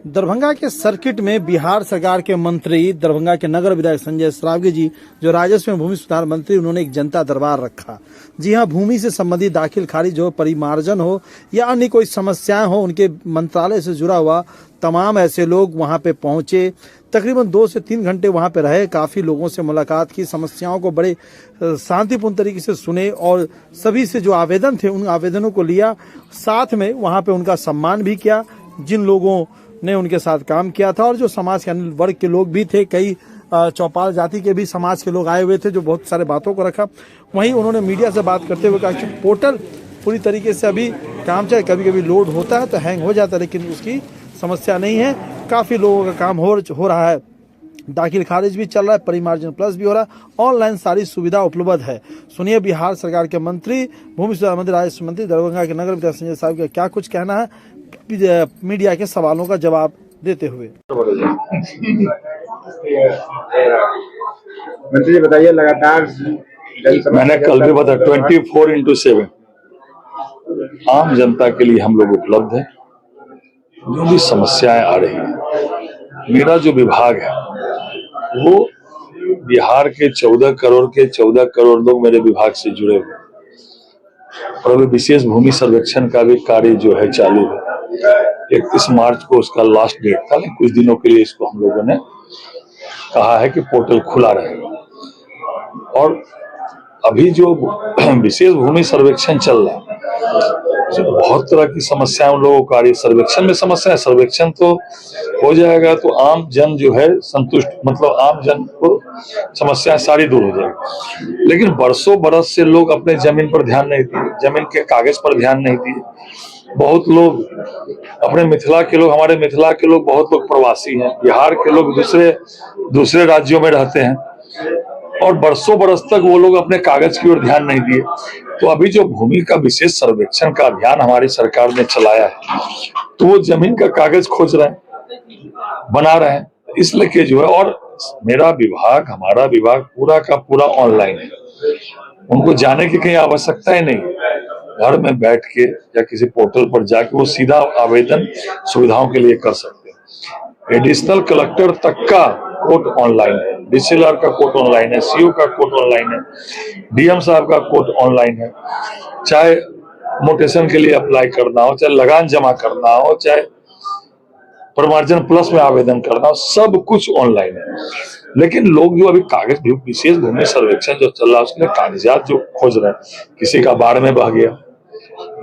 दरभंगा के सर्किट में बिहार सरकार के मंत्री दरभंगा के नगर विधायक संजय सरावगी जी, जो राजस्व एवं भूमि सुधार मंत्री, उन्होंने एक जनता दरबार रखा। जी हां, भूमि से संबंधित दाखिल खारिज हो, परिमार्जन हो या अन्य कोई समस्याएं हो, उनके मंत्रालय से जुड़ा हुआ तमाम ऐसे लोग वहां पे पहुंचे। तकरीबन 2 से 3 घंटे वहां पे रहे, काफी लोगों से मुलाकात की, समस्याओं को बड़े शांतिपूर्ण तरीके से सुने और सभी से जो आवेदन थे उन आवेदनों को लिया। साथ में वहां पे उनका सम्मान भी किया जिन लोगों ने उनके साथ काम किया था, और जो समाज के अन्य वर्ग के लोग भी थे, कई चौपाल जाति के भी समाज के लोग आए हुए थे, जो बहुत सारे बातों को रखा। वहीं उन्होंने मीडिया से बात करते हुए कहा कि पोर्टल पूरी तरीके से अभी काम चाहे कभी कभी लोड होता है तो हैंग हो जाता है, लेकिन उसकी समस्या नहीं है। काफ़ी लोगों का काम हो रहा है, दाखिल खारिज भी चल रहा है, परिमार्जन प्लस भी हो रहा है, ऑनलाइन सारी सुविधा उपलब्ध है। सुनिए बिहार सरकार के मंत्री, भूमि सुधार मंत्री, राजस्व मंत्री, दरभंगा के नगर विधायक संजय साहब का क्या कुछ कहना है मीडिया के सवालों का जवाब देते हुए। मंत्री जी बताइए, लगातार मैंने कल भी बताया 24/7 आम जनता के लिए हम लोग उपलब्ध हैं। जो भी समस्याएं आ रही हैं, मेरा जो विभाग है वो बिहार के 14 करोड़ लोग मेरे विभाग से जुड़े हुए हैं। और अभी विशेष भूमि सर्वेक्षण का भी कार्य जो है चालू है। 31 मार्च को उसका लास्ट डेट था, लेकिन कुछ दिनों के लिए इसको हम लोगों ने कहा है कि पोर्टल खुला रहेगा। और अभी जो विशेष भूमि सर्वेक्षण चल रहा है, बहुत तरह की समस्याएं उन लोगों को आ रही है। सर्वेक्षण में समस्या है, सर्वेक्षण तो हो जाएगा तो आम जन जो है संतुष्ट, मतलब आम जन को समस्याएं सारी दूर हो जाएगी। लेकिन बरसों बरस से लोग अपने जमीन पर ध्यान नहीं दिए, जमीन के कागज पर ध्यान नहीं दिए। बहुत लोग अपने मिथिला के लोग, हमारे मिथिला के लोग, बहुत लोग प्रवासी हैं, बिहार के लोग दूसरे राज्यों में रहते हैं, और बरसों बरस तक वो लोग अपने कागज की ओर ध्यान नहीं दिए। तो अभी जो भूमि का विशेष सर्वेक्षण का अभियान हमारी सरकार ने चलाया है, तो वो जमीन का कागज खोज रहे हैं, बना रहे हैं, इसलिए जो है। और मेरा विभाग, हमारा विभाग पूरा का पूरा ऑनलाइन है, उनको जाने की कहीं आवश्यकता ही नहीं। घर में बैठ के या किसी पोर्टल पर जाके वो सीधा आवेदन सुविधाओं के लिए कर सकते हैं। एडिशनल कलेक्टर तक का कोर्ट ऑनलाइन है, डीसीएलआर का कोर्ट ऑनलाइन है, सीओ का कोर्ट ऑनलाइन है, डीएम साहब का कोर्ट ऑनलाइन है। चाहे मोटेशन के लिए अप्लाई करना हो, चाहे लगान जमा करना हो, चाहे परिमार्जन प्लस में आवेदन करना हो, सब कुछ ऑनलाइन है। लेकिन लोग जो अभी कागज, विशेष भूमि सर्वेक्षण जो चल रहा है उसमें कागजात जो खोज रहे हैं, किसी का बाढ़ में बह गया,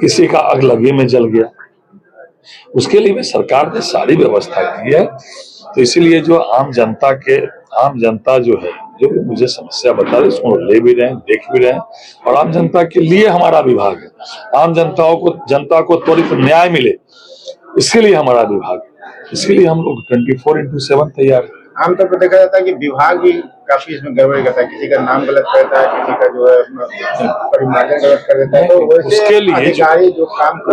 किसी का अगलगी में जल गया, उसके लिए भी सरकार ने सारी व्यवस्था की है। तो इसीलिए जो आम जनता जो है, जो भी मुझे समस्या बता रहे, उसको ले भी रहे हैं, देख भी रहे हैं, और आम जनता के लिए हमारा विभाग है। आम जनता को त्वरित न्याय मिले, इसके लिए हमारा विभाग है। इसके लिए हम लोग 24/7 तैयार हैं। आमतौर पर देखा जाता है कि विभाग भी काफी इसमें गड़बड़ी करता है, किसी का नाम गलत करता है, किसी का जो है परिमार्जन गलत कर देता है। तो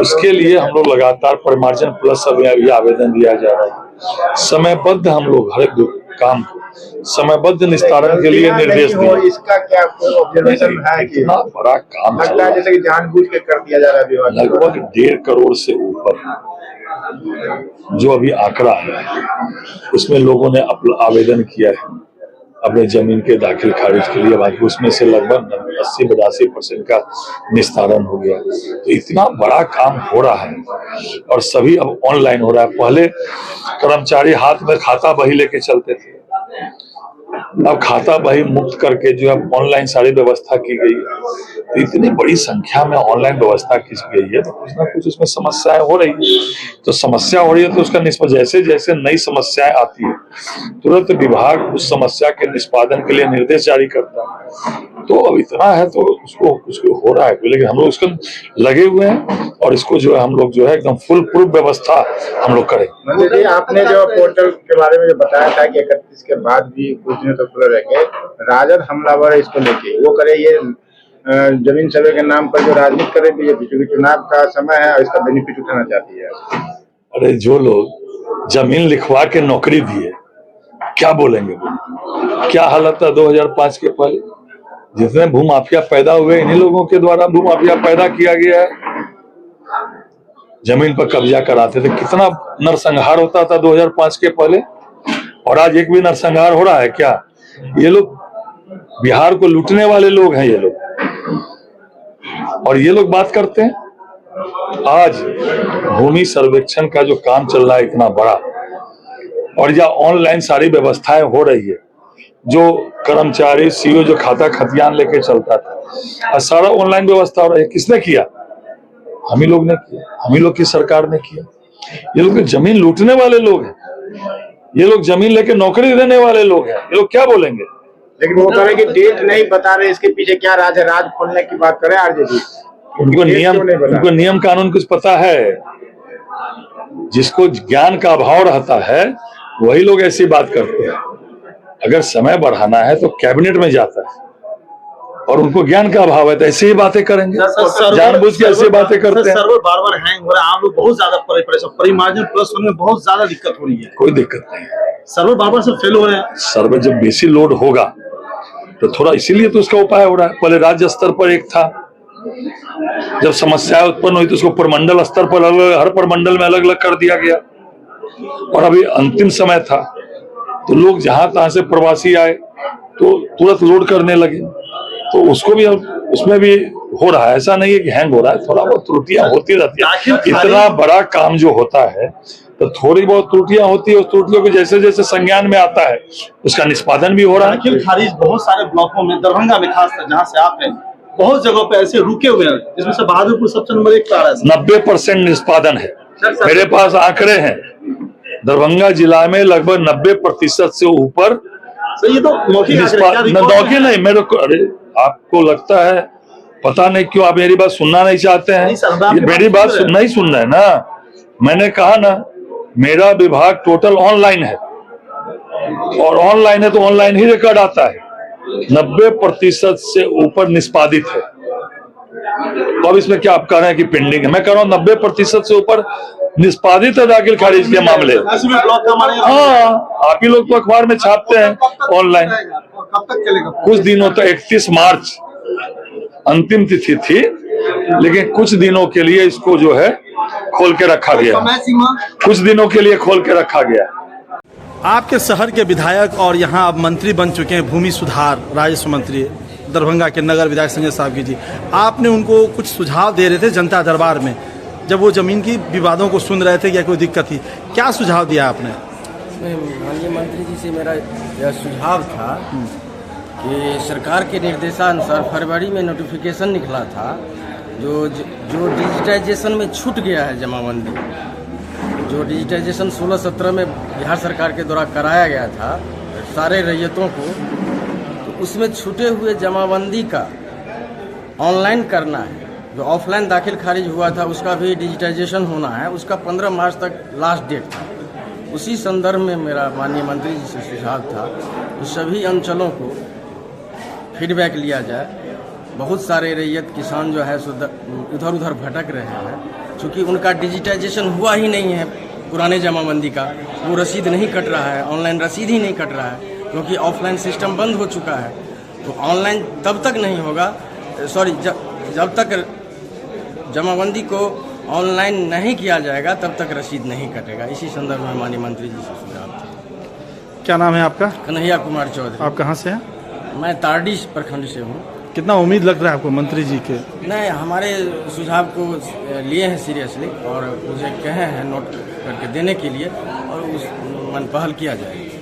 उसके लिए हम लोग लगातार परिमार्जन प्लस अभी आवेदन दिया जा रहा है। समयबद्ध हम लोग हर एक काम को समयबद्ध निस्तारण के लिए निर्देश दिए। इसका क्या ऑब्जर्वेशन है कि इतना बड़ा काम लगता है जैसे कि जानबूझ के कर दिया जा रहा है? लगभग 1.5 करोड़ से ऊपर जो अभी आंकड़ा है, उसमें लोगों ने आवेदन किया है अपने जमीन के दाखिल खारिज के लिए। बाकी उसमें से लगभग 80-82% का निस्तारण हो गया। तो इतना बड़ा काम हो रहा है, और सभी अब ऑनलाइन हो रहा है। पहले कर्मचारी हाथ में खाता बही लेके चलते थे, अब खाता बही मुक्त करके जो है ऑनलाइन सारी व्यवस्था की गई है। तो इतनी बड़ी संख्या में ऑनलाइन व्यवस्था की गई है, तो कुछ ना कुछ उसमें समस्याएं हो रही है। तो समस्या हो रही है तो उसका जैसे जैसे नई समस्याएं आती है, तुरंत विभाग उस समस्या के निष्पादन के लिए निर्देश जारी करता है। तो अब इतना है तो उसको हो रहा है, लेकिन हम लोग उसको लगे हुए हैं, और इसको जो है हम लोग जो है एकदम फुल प्रूफ व्यवस्था हम लोग करें। मंत्री जी, आपने जो पोर्टल के बारे में जो बताया था कि 31 के बाद भी कुछ दिनों तक खुला रहेगा, राजद हमलावर इसको लेके वो करे, ये जमीन सर्वे के नाम पर जो राजनीति करे, बीजेपी चूंकि चुनाव का समय है और इसका बेनिफिट उठाना चाहती है। अरे जो लोग जमीन लिखवा के नौकरी दिए, क्या बोलेंगे वो? क्या हालत था 2005 के पहले? जितने भूमाफिया पैदा हुए, इन्हीं लोगों के द्वारा भूमाफिया पैदा किया गया है। जमीन पर कब्जा कराते थे। कितना नरसंहार होता था 2005 के पहले, और आज एक भी नरसंहार हो रहा है क्या? ये लोग बिहार को लूटने वाले लोग हैं ये लोग, और ये लोग बात करते हैं। आज भूमि सर्वेक्षण का जो काम चल रहा है इतना बड़ा, और या ऑनलाइन सारी व्यवस्थाएं हो रही है, जो कर्मचारी सीओ जो खाता खतियान लेके चलता था, सारा ऑनलाइन व्यवस्था हो रही है। किसने किया? हम ही लोग ने किया, हम ही लोग की सरकार ने किया। ये लोग जमीन लूटने वाले लोग हैं, ये लोग जमीन लेके नौकरी देने वाले लोग हैं। ये लोग क्या बोलेंगे? लेकिन वो कह रहे कि डेट नहीं बता रहे, इसके पीछे क्या राज है? राज खोलने की बात करे आरजेडी। उनको नियम कानून कुछ पता है? जिसको ज्ञान का अभाव रहता है वही लोग ऐसी बात करते हैं। अगर समय बढ़ाना है तो कैबिनेट में जाता है, और उनको ज्ञान का अभाव है तो ऐसी ही बातें करेंगे, जानबूझ के ऐसी बातें करते हैं। सर्वर बार बार हैंग हो रहा है, आम लोग बहुत ज्यादा परेशान, परिमार्जन प्लस होने में बहुत ज्यादा दिक्कत हो रही है। कोई दिक्कत नहीं है, सर्वर बार बार सब फेल हो रहे हैं। सर्वर जब बेसी लोड होगा तो थोड़ा, इसीलिए तो उसका उपाय हो रहा है। पहले राज्य स्तर पर एक था, जब समस्याएं उत्पन्न हुई तो उसको प्रमंडल स्तर पर अलग, हर प्रमंडल में अलग अलग कर दिया गया, और अभी अंतिम समय था तो लोग जहां तहां से प्रवासी आए तो तुरंत लोड करने लगे, तो उसको भी अब उसमें भी हो रहा है। ऐसा नहीं है कि हैंग हो रहा है, थोड़ा बहुत त्रुटियां होती रहती है। इतना बड़ा काम जो होता है तो थोड़ी बहुत त्रुटियां होती है, उस त्रुटियों को जैसे जैसे संज्ञान में आता है उसका निष्पादन भी हो रहा है। दाखिल खारिज बहुत सारे ब्लॉकों में, दरभंगा में खासकर जहां से आप हैं, बहुत जगहों पे ऐसे रुके हुए हैं, जिसमें से बहादुरपुर सबसे नंबर 1 पे आ रहा है। 90% निष्पादन है, मेरे पास आंकड़े हैं। दरभंगा जिला में लगभग 90% से ऊपर। ये तो मौखिक नौके नहीं, मेरे को, अरे आपको लगता है पता नहीं क्यों आप मेरी बात सुनना नहीं चाहते हैं? मेरी बात नहीं सुन रहे ना। मैंने कहा ना, मेरा विभाग टोटल ऑनलाइन है, और ऑनलाइन है तो ऑनलाइन ही रिकॉर्ड आता है। 90% से ऊपर निष्पादित है। तो अब इसमें क्या आप कह रहे हैं कि पेंडिंग है? मैं कह रहा हूँ 90% से ऊपर निष्पादित है दाखिल खारिज के मामले। हाँ, आप ही लोग तो अखबार में छापते हैं ऑनलाइन। कब तक चलेगा? कुछ दिनों तक, 31 मार्च अंतिम तिथि थी, लेकिन कुछ दिनों के लिए इसको जो है खोल के रखा गया, कुछ दिनों के लिए खोल के रखा गया। आपके शहर के विधायक और यहाँ अब मंत्री बन चुके हैं, भूमि सुधार राजस्व मंत्री दरभंगा के नगर विधायक संजय श्रावगी जी, आपने उनको कुछ सुझाव दे रहे थे जनता दरबार में, जब वो जमीन की विवादों को सुन रहे थे या कोई दिक्कत थी, क्या सुझाव दिया आपने? माननीय मंत्री जी से मेरा यह सुझाव था कि सरकार के निर्देशानुसार फरवरी में नोटिफिकेशन निकला था, जो डिजिटाइजेशन में छूट गया है जमाबंदी, जो डिजिटाइजेशन 16-17 में बिहार सरकार के द्वारा कराया गया था सारे रैयतों को, तो उसमें छूटे हुए जमाबंदी का ऑनलाइन करना है। जो ऑफलाइन दाखिल खारिज हुआ था उसका भी डिजिटाइजेशन होना है, उसका 15 मार्च तक लास्ट डेट था। उसी संदर्भ में मेरा माननीय मंत्री जी से सुझाव था कि सभी अंचलों को फीडबैक लिया जाए। बहुत सारे रैयत किसान जो है इधर उधर भटक रहे हैं, क्योंकि उनका डिजिटाइजेशन हुआ ही नहीं है पुराने जमाबंदी का, वो रसीद नहीं कट रहा है, ऑनलाइन रसीद ही नहीं कट रहा है, क्योंकि ऑफलाइन सिस्टम बंद हो चुका है। तो ऑनलाइन तब तक नहीं होगा, जब तक जमाबंदी को ऑनलाइन नहीं किया जाएगा तब तक रसीद नहीं कटेगा। इसी संदर्भ में माननीय मंत्री जी से सुझाव था। क्या नाम है आपका? कन्हैया कुमार चौधरी। आप कहाँ से हैं? मैं तारडी प्रखंड से हूँ। कितना उम्मीद लग रहा है आपको मंत्री जी के? नहीं, हमारे सुझाव को लिए हैं सीरियसली, और मुझे कहे हैं नोट करके देने के लिए, और उस मन पहल किया जाएगा।